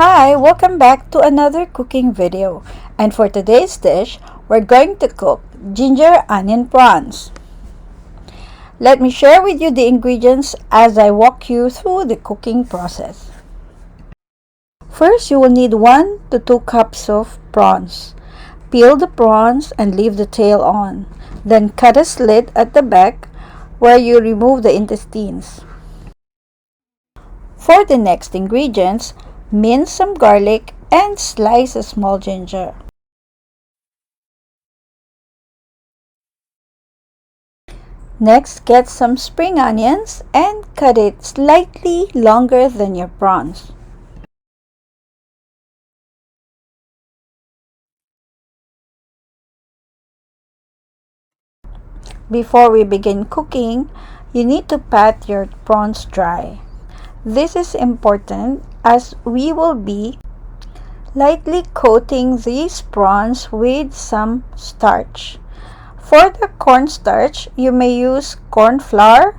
Hi, welcome back to another cooking video. And for today's dish, we're going to cook ginger onion prawns. Let me share with you the ingredients as I walk you through the cooking process. First, you will need 1 to 2 cups of prawns. Peel the prawns and leave the tail on. Then cut a slit at the back where you remove the intestines. For the next ingredients, mince some garlic and slice a small ginger. Next, get some spring onions and cut it slightly longer than your prawns. Before we begin cooking, you need to pat your prawns dry. This is important as we will be lightly coating these prawns with some starch. For the cornstarch, you may use corn flour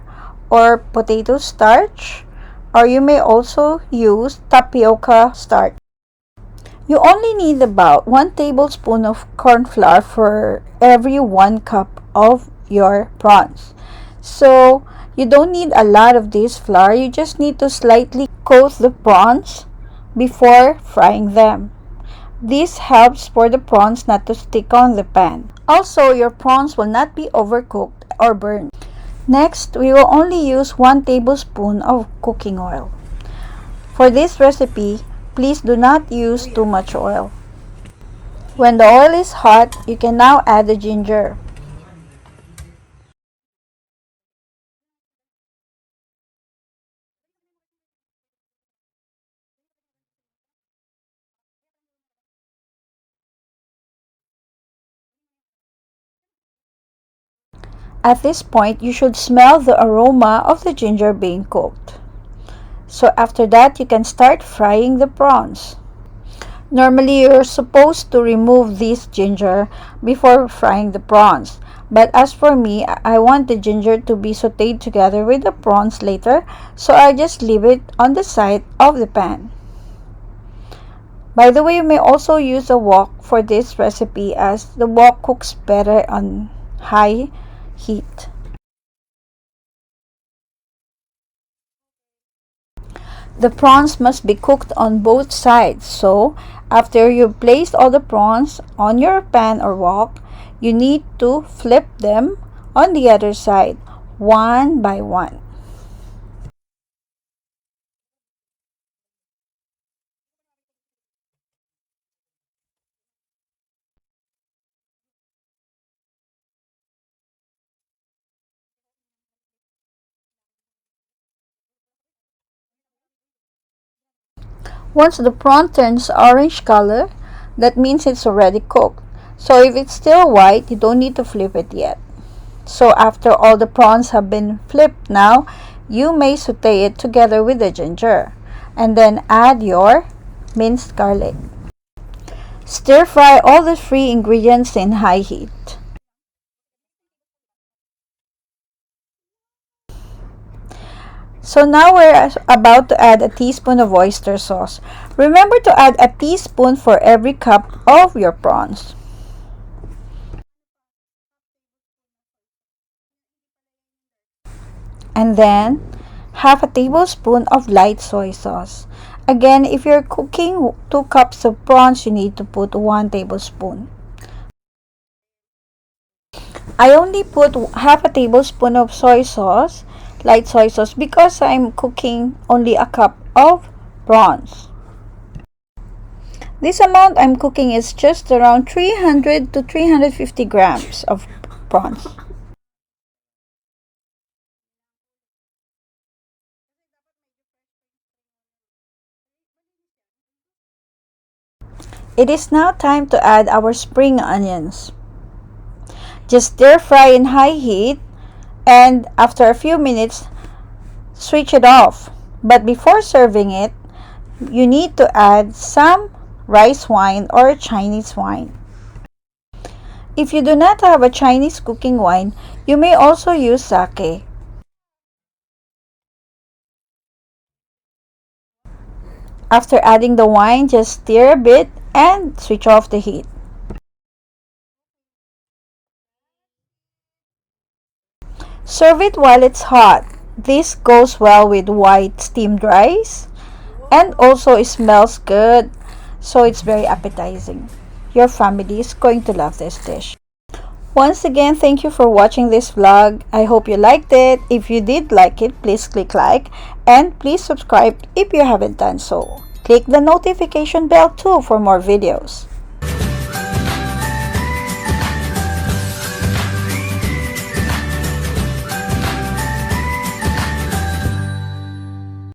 or potato starch, or you may also use tapioca starch. You only need about 1 tablespoon of corn flour for every 1 cup of your prawns. So you don't need a lot of this flour, you just need to slightly coat the prawns before frying them. This helps for the prawns not to stick on the pan. Also, your prawns will not be overcooked or burned. Next, we will only use 1 tablespoon of cooking oil. For this recipe, please do not use too much oil. When the oil is hot, you can now add the ginger. At this point, you should smell the aroma of the ginger being cooked. So after that, you can start frying the prawns. Normally, you're supposed to remove this ginger before frying the prawns. But as for me, I want the ginger to be sauteed together with the prawns later, so I just leave it on the side of the pan. By the way, you may also use a wok for this recipe as the wok cooks better on high heat. The prawns must be cooked on both sides, so after you've placed all the prawns on your pan or wok, you need to flip them on the other side, one by one. Once the prawn turns orange color, that means it's already cooked. So if it's still white, you don't need to flip it yet. So after all the prawns have been flipped now, you may saute it together with the ginger. And then add your minced garlic. Stir fry all the 3 ingredients in high heat. So now we're about to add a teaspoon of oyster sauce. Remember to add a teaspoon for every cup of your prawns. And then half a tablespoon of light soy sauce. Again, if you're cooking 2 cups of prawns, you need to put 1 tablespoon. I only put half a tablespoon of soy sauce, light soy sauce, because I'm cooking only a cup of prawns. This amount I'm cooking is just around 300 to 350 grams of prawns. It is now time to add our spring onions. Just stir fry in high heat, and after a few minutes, switch it off. But before serving it, you need to add some rice wine or Chinese wine. If you do not have a Chinese cooking wine, you may also use sake. After adding the wine, just stir a bit and switch off the heat. Serve it while it's hot. This goes well with white steamed rice and also smells good, so it's very appetizing. Your family is going to love this dish. Once again, thank you for watching this vlog. I hope you liked it. If you did like it, please click like and please subscribe if you haven't done so. Click the notification bell too for more videos.